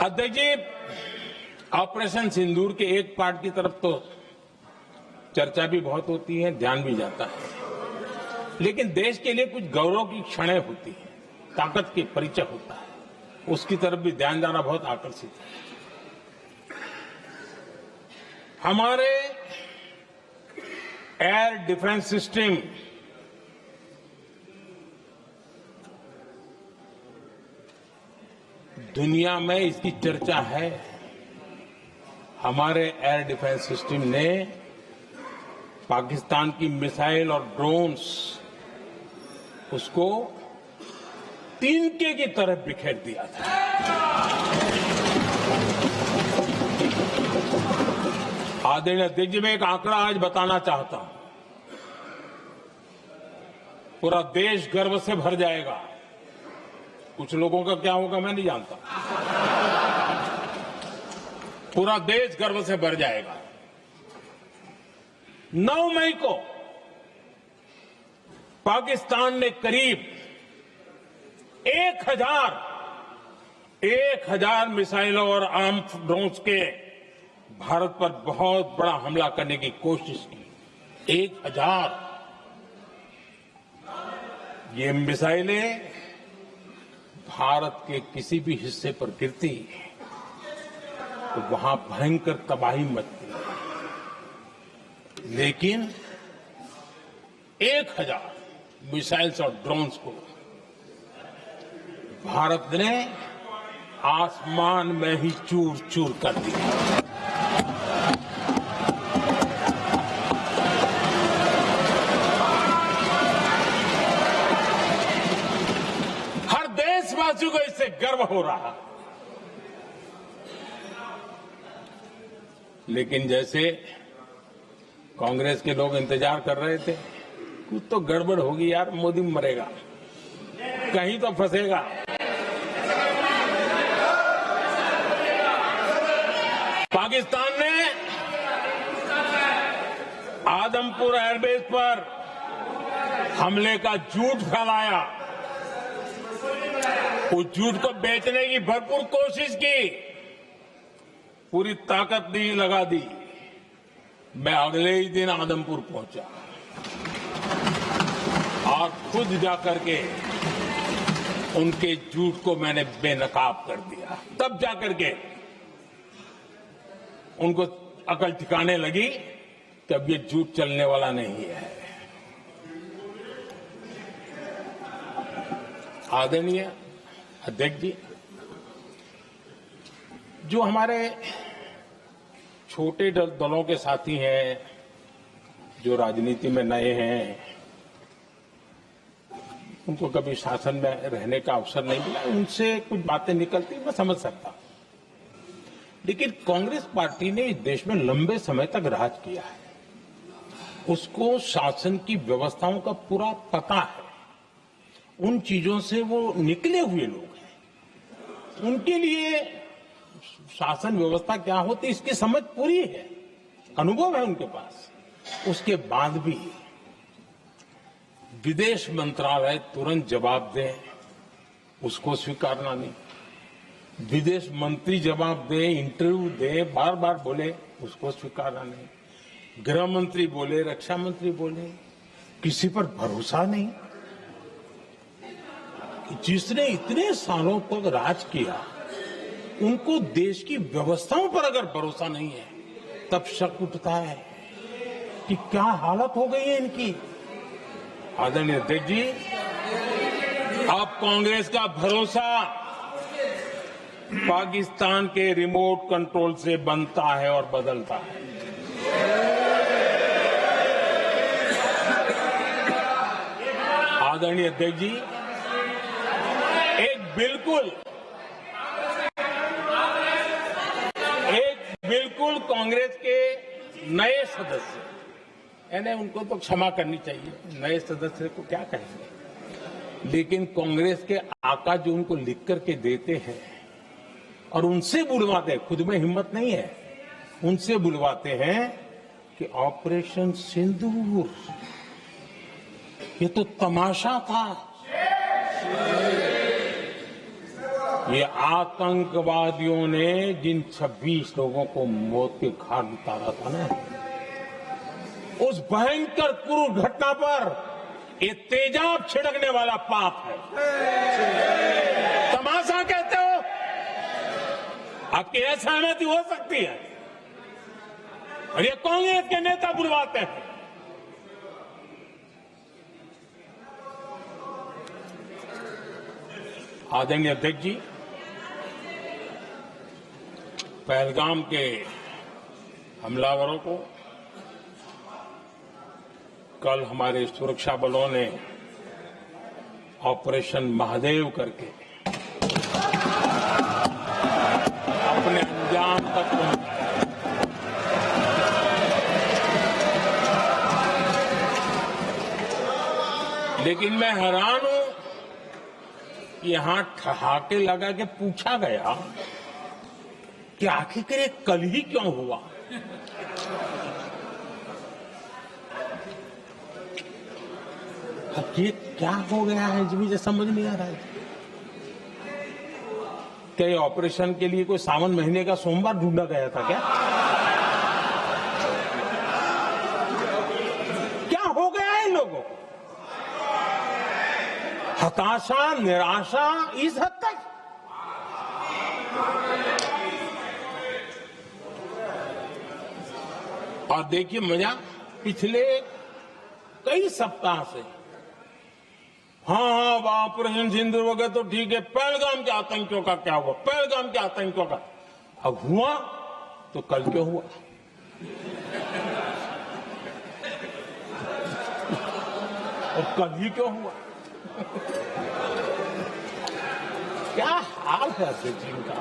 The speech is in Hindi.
अध्यक्ष जी, ऑपरेशन सिंदूर के एक पार्ट की तरफ तो चर्चा भी बहुत होती है, ध्यान भी जाता है, लेकिन देश के लिए कुछ गौरव की क्षणें होती है, ताकत की परिचय होता है, उसकी तरफ भी ध्यान जाना बहुत आकर्षित है। हमारे एयर डिफेंस सिस्टम दुनिया में इसकी चर्चा है। हमारे एयर डिफेंस सिस्टम ने पाकिस्तान की मिसाइल और ड्रोन्स उसको तिनके की तरह बिखेर दिया था। आदरणीय अध्यक्ष जी, मैं एक आंकड़ा आज बताना चाहता हूं, पूरा देश गर्व से भर जाएगा। कुछ लोगों का क्या होगा मैं नहीं जानता, पूरा देश गर्व से भर जाएगा। 9 मई को पाकिस्तान ने करीब 1000 मिसाइलों और आर्म्स ड्रोन्स के भारत पर बहुत बड़ा हमला करने की कोशिश की। 1000 ये मिसाइलें भारत के किसी भी हिस्से पर गिरती तो वहां भयंकर तबाही मचती, लेकिन 1000 मिसाइल्स और ड्रोन्स को भारत ने आसमान में ही चूर चूर कर दिया। हर देशवासी को इससे गर्व हो रहा, लेकिन जैसे कांग्रेस के लोग इंतजार कर रहे थे, कुछ तो गड़बड़ होगी यार, मोदी मरेगा, कहीं तो फंसेगा। पाकिस्तान ने आदमपुर एयरबेस पर हमले का झूठ फैलाया, उस झूठ को बेचने की भरपूर कोशिश की, पूरी ताकत दी लगा दी। मैं अगले ही दिन आदमपुर पहुंचा और खुद जाकर के उनके झूठ को मैंने बेनकाब कर दिया। तब जाकर के उनको अकल ठिकाने लगी कि अब ये झूठ चलने वाला नहीं है। आदरणीय अध्यक्ष जी, जो हमारे छोटे दलों के साथी हैं, जो राजनीति में नए हैं, उनको कभी शासन में रहने का अवसर नहीं मिला, उनसे कुछ बातें निकलती मैं समझ सकता, लेकिन कांग्रेस पार्टी ने इस देश में लंबे समय तक राज किया है, उसको शासन की व्यवस्थाओं का पूरा पता है, उन चीजों से वो निकले हुए लोग हैं, उनके लिए शासन व्यवस्था क्या होती है इसकी समझ पूरी है, अनुभव है उनके पास। उसके बाद भी विदेश मंत्रालय तुरंत जवाब दे, उसको स्वीकारना नहीं, विदेश मंत्री जवाब दे, इंटरव्यू दे, बार बार बोले, उसको स्वीकारना नहीं, गृह मंत्री बोले, रक्षा मंत्री बोले, किसी पर भरोसा नहीं। जिसने इतने सालों तक राज किया, उनको देश की व्यवस्थाओं पर अगर भरोसा नहीं है, तब शक उठता है कि क्या हालत हो गई है इनकी। आदरणीय अध्यक्ष जी, अब कांग्रेस का भरोसा पाकिस्तान के रिमोट कंट्रोल से बनता है और बदलता है। आदरणीय अध्यक्ष जी, बिल्कुल कांग्रेस के नए सदस्य, यानी उनको तो क्षमा करनी चाहिए, नए सदस्य को क्या कहेंगे, लेकिन कांग्रेस के आका जो उनको लिख करके देते हैं और उनसे बुलवाते हैं, खुद में हिम्मत नहीं है, उनसे बुलवाते हैं कि ऑपरेशन सिंदूर ये तो तमाशा था, ये आतंकवादियों ने जिन 26 लोगों को मौत के घाट उतारा था ना, उस भयंकर क्रूर घटना पर ये तेजाब छिड़कने वाला पाप है। तमाशा कहते हो? आपकी असहमति हो सकती है और ये कांग्रेस के नेता बुलवाते हैं। आदरणीय अध्यक्ष जी, पहलगाम के हमलावरों को कल हमारे सुरक्षा बलों ने ऑपरेशन महादेव करके अपने अंजाम तक पहुंचाया। लेकिन मैं हैरान हूं कि यहां ठहाके लगा के पूछा गया कि आखिर ये कल ही क्यों हुआ। अब ये क्या हो गया है मुझे समझ नहीं आ रहा है। क्या ये ऑपरेशन के लिए कोई सावन महीने का सोमवार ढूंढा गया था क्या? क्या हो गया है इन लोगों को? हताशा, निराशा इस हद तक। और देखिए मजा, पिछले कई सप्ताह से हाँ ऑपरेशन सिंदूर हो गया तो ठीक है, पहलगाम के आतंकियों का क्या हुआ, पहलगाम के आतंकियों का अब हुआ तो कल क्यों हुआ? और कल ही क्यों हुआ? क्या हाल है अध्यक्ष जी का?